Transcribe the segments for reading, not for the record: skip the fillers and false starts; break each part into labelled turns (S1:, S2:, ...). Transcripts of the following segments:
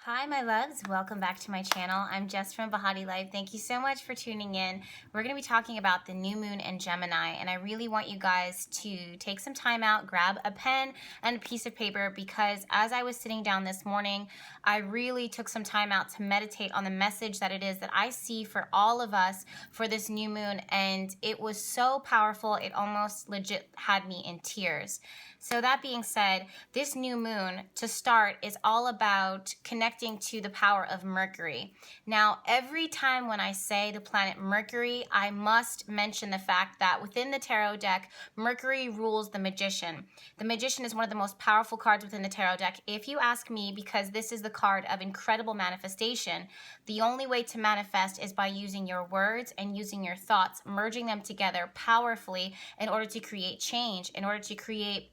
S1: Hi, my loves. Welcome back to my channel. I'm Jess from BehatiLife. Thank you so much for tuning in. We're going to be talking about the new moon in Gemini, and I really want you guys to take some time out, grab a pen and a piece of paper, because as I was sitting down this morning, I really took some time out to meditate on the message that it is that I see for all of us for this new moon, and it was so powerful, it almost legit had me in tears. So that being said, this new moon, to start, is all about connecting to the power of Mercury. Now, every time when I say the planet Mercury, I must mention the fact that within the tarot deck, Mercury rules the Magician. The Magician is one of the most powerful cards within the tarot deck, if you ask me, because this is the card of incredible manifestation. The only way to manifest is by using your words and using your thoughts, merging them together powerfully in order to create change, in order to create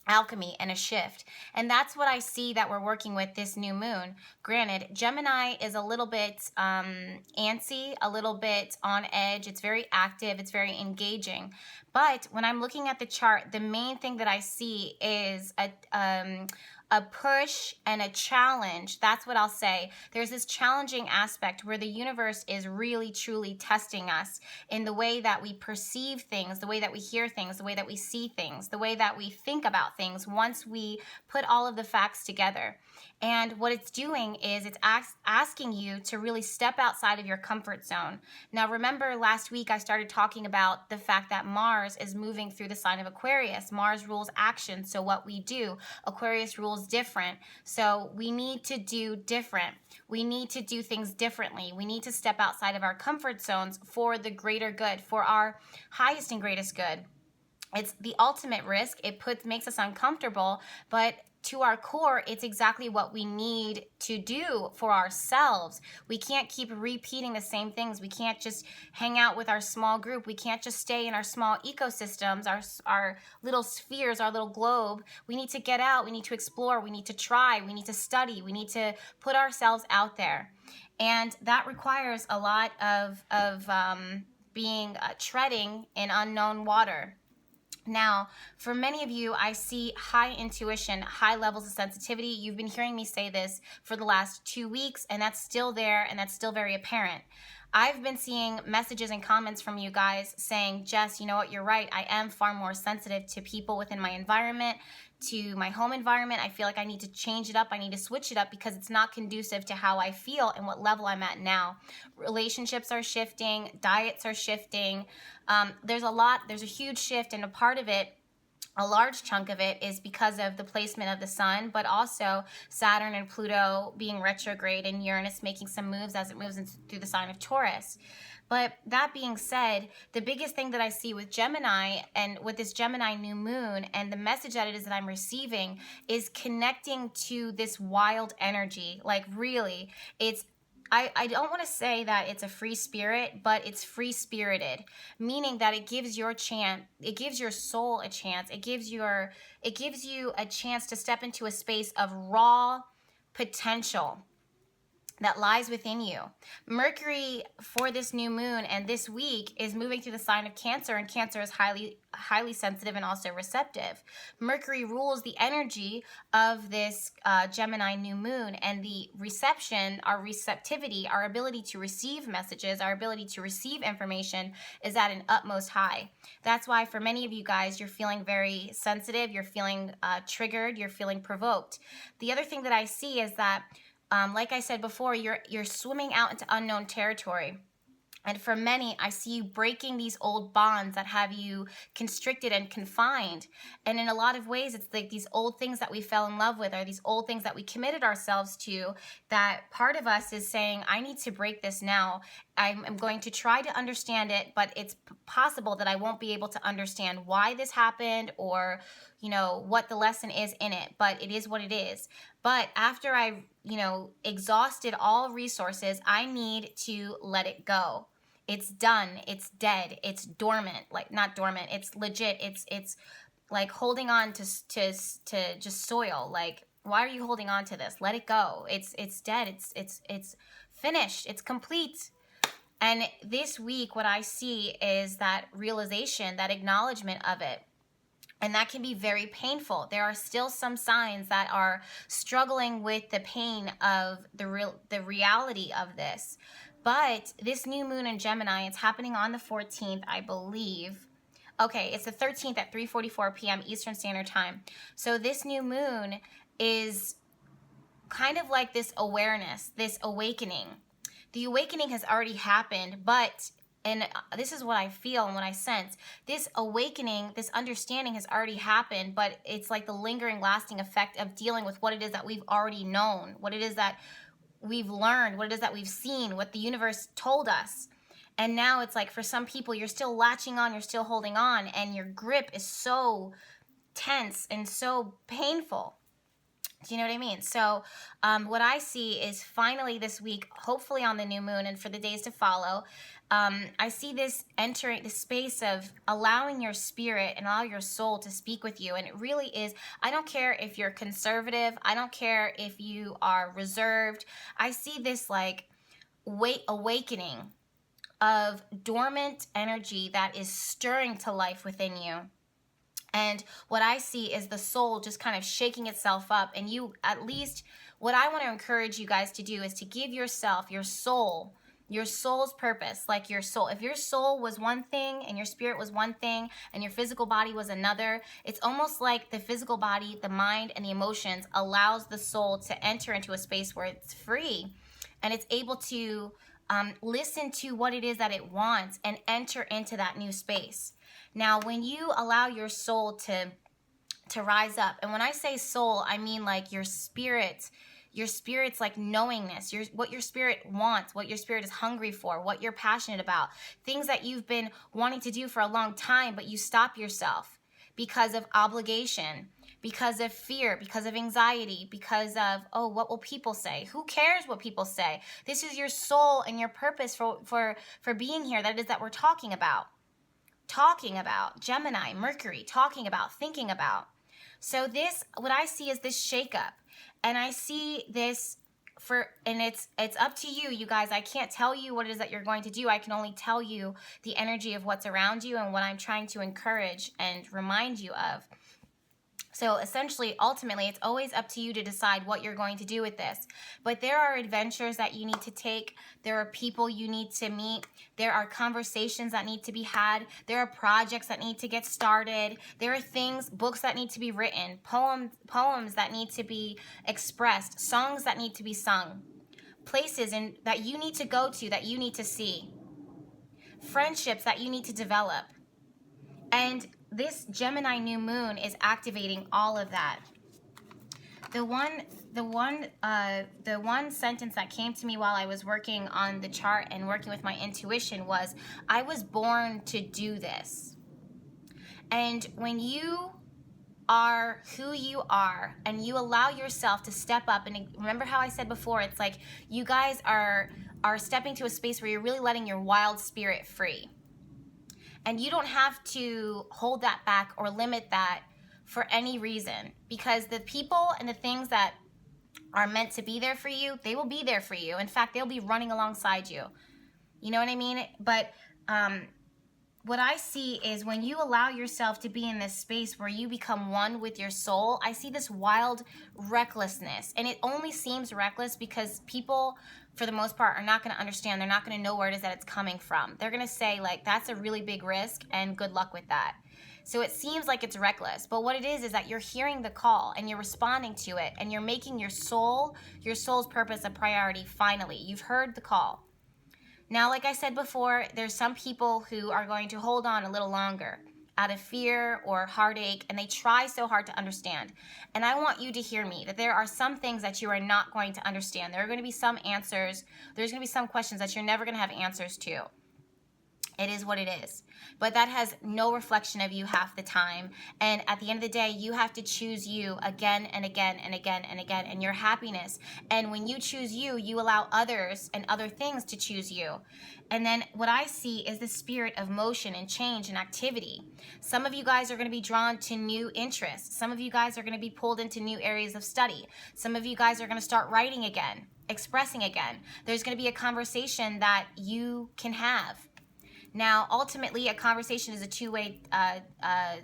S1: alchemy and a shift. And that's what I see that we're working with this new moon. Granted, Gemini is a little bit antsy, a little bit on edge. It's very active, it's very engaging. But when I'm looking at the chart, the main thing that I see is a push and a challenge. That's what I'll say. There's this challenging aspect where the universe is really truly testing us in the way that we perceive things, the way that we hear things, the way that we see things, the way that we think about things once we put all of the facts together. And what it's doing is it's asking you to really step outside of your comfort zone. Now, remember last week I started talking about the fact that Mars is moving through the sign of Aquarius. Mars rules action, so what we do. Aquarius rules different, so we need to do different. We need to do things differently. We need to step outside of our comfort zones for the greater good, for our highest and greatest good. It's the ultimate risk. It makes us uncomfortable, but to our core, it's exactly what we need to do for ourselves. We can't keep repeating the same things. We can't just hang out with our small group. We can't just stay in our small ecosystems, our little spheres, our little globe. We need to get out. We need to explore. We need to try. We need to study. We need to put ourselves out there. And that requires a lot of treading in unknown water. Now, for many of you, I see high intuition, high levels of sensitivity. You've been hearing me say this for the last 2 weeks, and that's still there, and that's still very apparent. I've been seeing messages and comments from you guys saying, Jess, you know what, you're right. I am far more sensitive to people within my environment, to my home environment. I feel like I need to change it up. I need to switch it up because it's not conducive to how I feel and what level I'm at now. Relationships are shifting. Diets are shifting. There's a huge shift, and a part of it, a large chunk of it, is because of the placement of the sun, but also Saturn and Pluto being retrograde and Uranus making some moves as it moves through the sign of Taurus. But that being said, the biggest thing that I see with Gemini and with this Gemini new moon and the message that it is that I'm receiving is connecting to this wild energy. Like, really, I don't want to say that it's a free spirit, but it's free spirited, meaning that it gives your soul a chance. It gives you a chance to step into a space of raw potential that lies within you. Mercury for this new moon and this week is moving through the sign of Cancer, and Cancer is highly sensitive and also receptive. Mercury rules the energy of this Gemini new moon, and the reception, our receptivity, our ability to receive messages, our ability to receive information is at an utmost high. That's why for many of you guys, you're feeling very sensitive, you're feeling triggered, you're feeling provoked. The other thing that I see is that like I said before, you're swimming out into unknown territory. And for many, I see you breaking these old bonds that have you constricted and confined. And in a lot of ways, it's like these old things that we fell in love with, or these old things that we committed ourselves to, that part of us is saying, I need to break this now. I'm going to try to understand it, but it's possible that I won't be able to understand why this happened, or, what the lesson is in it. But it is what it is. But after I've, exhausted all resources, I need to let it go. It's done. It's dead. It's dormant. Like, not dormant. It's legit. It's like holding on to just soil. Like, why are you holding on to this? Let it go. It's dead. It's finished. It's complete. And this week, what I see is that realization, that acknowledgement of it. And that can be very painful. There are still some signs that are struggling with the pain of the reality of this. But this new moon in Gemini, it's happening on the 14th, I believe. Okay, it's the 13th at 3:44 p.m. Eastern Standard Time. So this new moon is kind of like this awareness, this awakening. The awakening has already happened, but, and this is what I feel and what I sense, this awakening, this understanding has already happened, but it's like the lingering, lasting effect of dealing with what it is that we've already known, what it is that we've learned, what it is that we've seen, what the universe told us. And now it's like for some people, you're still latching on, you're still holding on, and your grip is so tense and so painful. Do you know what I mean? So what I see is finally this week, hopefully on the new moon and for the days to follow, I see this entering the space of allowing your spirit and allow your soul to speak with you. And it really is, I don't care if you're conservative. I don't care if you are reserved. I see this like awakening of dormant energy that is stirring to life within you. And what I see is the soul just kind of shaking itself up. And you, at least, what I want to encourage you guys to do is to give yourself, your soul's purpose, like your soul. If your soul was one thing and your spirit was one thing and your physical body was another, it's almost like the physical body, the mind, and the emotions allows the soul to enter into a space where it's free and it's able to listen to what it is that it wants and enter into that new space. Now, when you allow your soul to rise up, and when I say soul, I mean like your spirit's like knowingness, what your spirit wants, what your spirit is hungry for, what you're passionate about, things that you've been wanting to do for a long time, but you stop yourself because of obligation, because of fear, because of anxiety, because of, oh, what will people say? Who cares what people say? This is your soul and your purpose for being here. That is that we're talking about Gemini, Mercury, talking about, thinking about. So this, what I see is this shakeup, and I see this and it's up to you, you guys. I can't tell you what it is that you're going to do. I can only tell you the energy of what's around you and what I'm trying to encourage and remind you of. So essentially, ultimately, it's always up to you to decide what you're going to do with this. But there are adventures that you need to take. There are people you need to meet. There are conversations that need to be had. There are projects that need to get started. There are things, books that need to be written, poems that need to be expressed, songs that need to be sung, places that you need to go to, that you need to see, friendships that you need to develop. And this Gemini new moon is activating all of that. The one sentence that came to me while I was working on the chart and working with my intuition was, I was born to do this. And when you are who you are and you allow yourself to step up, and remember how I said before, it's like you guys are stepping to a space where you're really letting your wild spirit free. And you don't have to hold that back or limit that for any reason, because the people and the things that are meant to be there for you, they will be there for you. In fact, they'll be running alongside you. You know what I mean? But what I see is when you allow yourself to be in this space where you become one with your soul, I see this wild recklessness. And it only seems reckless because people, for the most part, are not going to understand. They're not going to know where it is that it's coming from. They're going to say, like, that's a really big risk and good luck with that. So it seems like it's reckless. But what it is that you're hearing the call and you're responding to it and you're making your soul's purpose a priority finally. You've heard the call. Now, like I said before, there's some people who are going to hold on a little longer out of fear or heartache, and they try so hard to understand. And I want you to hear me, that there are some things that you are not going to understand. There are going to be some answers. There's going to be some questions that you're never going to have answers to. It is what it is. But that has no reflection of you half the time. And at the end of the day, you have to choose you again and again and again and again, and your happiness. And when you choose you, you allow others and other things to choose you. And then what I see is the spirit of motion and change and activity. Some of you guys are going to be drawn to new interests. Some of you guys are going to be pulled into new areas of study. Some of you guys are going to start writing again, expressing again. There's going to be a conversation that you can have. Now, ultimately, a conversation is a two-way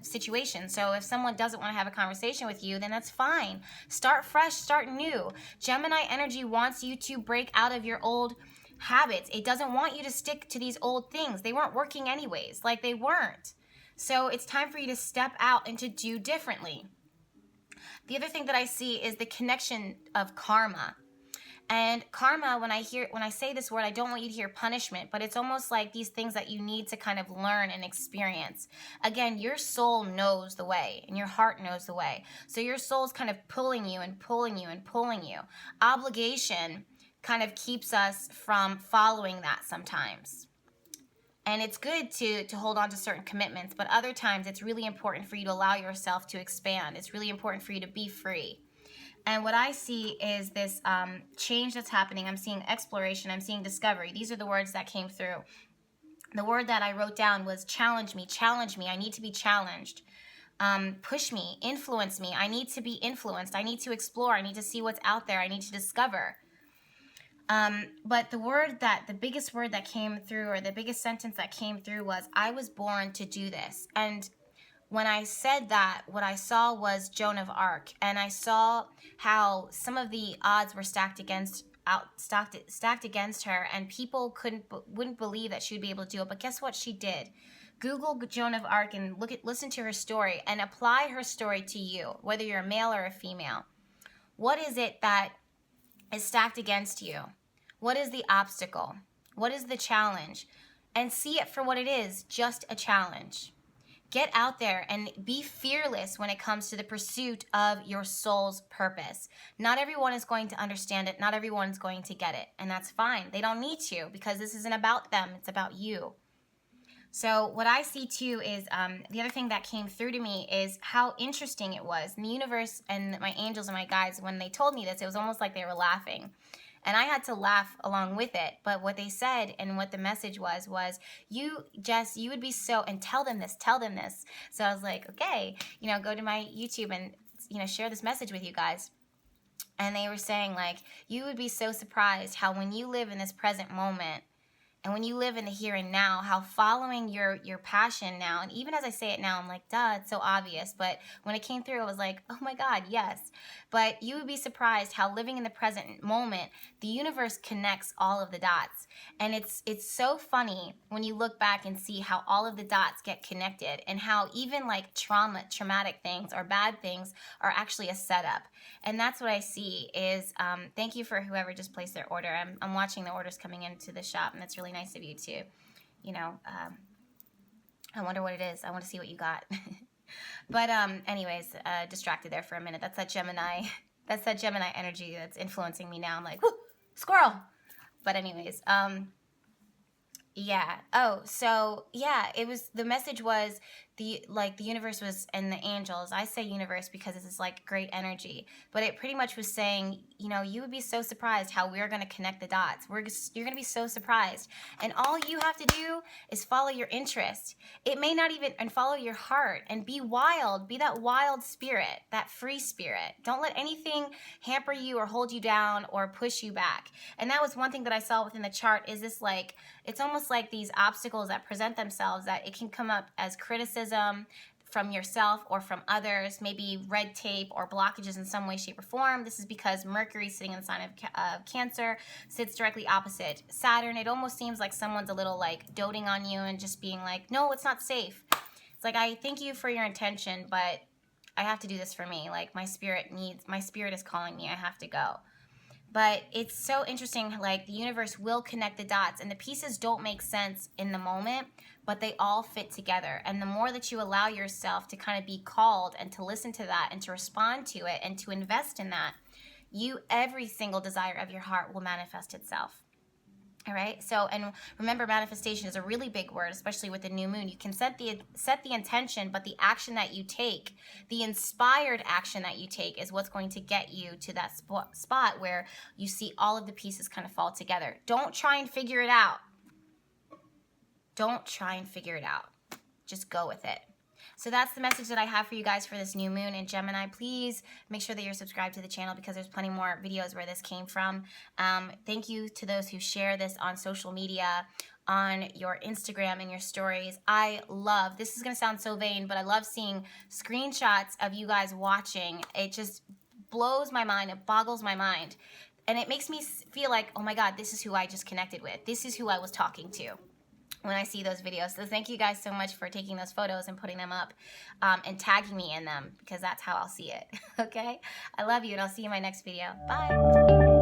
S1: situation. So if someone doesn't want to have a conversation with you, then that's fine. Start fresh, start new. Gemini energy wants you to break out of your old habits. It doesn't want you to stick to these old things. They weren't working anyways, like they weren't. So it's time for you to step out and to do differently. The other thing that I see is the connection of karma. And karma, when I say this word, I don't want you to hear punishment, but it's almost like these things that you need to kind of learn and experience. Again, your soul knows the way and your heart knows the way. So your soul's kind of pulling you and pulling you and pulling you. Obligation kind of keeps us from following that sometimes. And it's good to hold on to certain commitments, but other times it's really important for you to allow yourself to expand. It's really important for you to be free. And what I see is this change that's happening. I'm seeing exploration. I'm seeing discovery. These are the words that came through. The word that I wrote down was challenge me. Challenge me. I need to be challenged. Push me. Influence me. I need to be influenced. I need to explore. I need to see what's out there. I need to discover. But the biggest word that came through, or the biggest sentence that came through was, I was born to do this. And when I said that, what I saw was Joan of Arc, and I saw how some of the odds were stacked against her, and people wouldn't believe that she would be able to do it. But guess what? She did. Google Joan of Arc and listen to her story and apply her story to you, whether you're a male or a female. What is it that is stacked against you? What is the obstacle? What is the challenge? And see it for what it is, just a challenge. Get out there and be fearless when it comes to the pursuit of your soul's purpose. Not everyone is going to understand it. Not everyone is going to get it. And that's fine. They don't need to, because this isn't about them. It's about you. So what I see too is the other thing that came through to me is how interesting it was. And the universe and my angels and my guides, when they told me this, it was almost like they were laughing. And I had to laugh along with it. But what they said and what the message was you, Jess, you would be so, and tell them this. So I was like, okay, go to my YouTube and, share this message with you guys. And they were saying, like, you would be so surprised how when you live in this present moment, and when you live in the here and now, how following your passion now, and even as I say it now, I'm like, duh, it's so obvious. But when it came through, I was like, oh my God, yes. But you would be surprised how living in the present moment, the universe connects all of the dots. And it's so funny when you look back and see how all of the dots get connected, and how even like traumatic things or bad things are actually a setup. And that's what I see is, thank you for whoever just placed their order. I'm watching the orders coming into the shop, and that's really nice of you too. I wonder what it is. I want to see what you got. But anyways, distracted there for a minute. That's that Gemini. That's that Gemini energy that's influencing me now. I'm like, whoo, squirrel. But anyways, yeah. Oh, so yeah, the message was the universe was, and the angels. I say universe because this is like great energy, but it pretty much was saying, you would be so surprised how we're going to connect the dots. You're going to be so surprised. And all you have to do is follow your interest. It may not even, and follow your heart, and be wild, be that wild spirit, that free spirit. Don't let anything hamper you or hold you down or push you back. And that was one thing that I saw within the chart, is this it's almost like these obstacles that present themselves, that it can come up as criticism from yourself or from others, maybe red tape or blockages in some way, shape, or form. This is because Mercury, sitting in the sign of Cancer, sits directly opposite Saturn. It almost seems like someone's a little doting on you and just being like, no, it's not safe. It's like, I thank you for your intention, but I have to do this for me. Like, my spirit is calling me. I have to go. But it's so interesting, the universe will connect the dots, and the pieces don't make sense in the moment, but they all fit together. And the more that you allow yourself to kind of be called and to listen to that and to respond to it and to invest in that, every single desire of your heart will manifest itself. All right. So, and remember, manifestation is a really big word, especially with the new moon. You can set the intention, but the action that you take, the inspired action that you take, is what's going to get you to that spot where you see all of the pieces kind of fall together. Don't try and figure it out. Just go with it. So that's the message that I have for you guys for this new moon in Gemini. Please make sure that you're subscribed to the channel, because there's plenty more videos where this came from. Thank you to those who share this on social media. on your Instagram and your stories. I love, this is going to sound so vain, but I love seeing screenshots of you guys watching. It just blows my mind. It boggles my mind. And it makes me feel like, oh my God, this is who I just connected with. This is who I was talking to when I see those videos. So thank you guys so much for taking those photos and putting them up and tagging me in them, because that's how I'll see it. Okay? I love you, and I'll see you in my next video. Bye.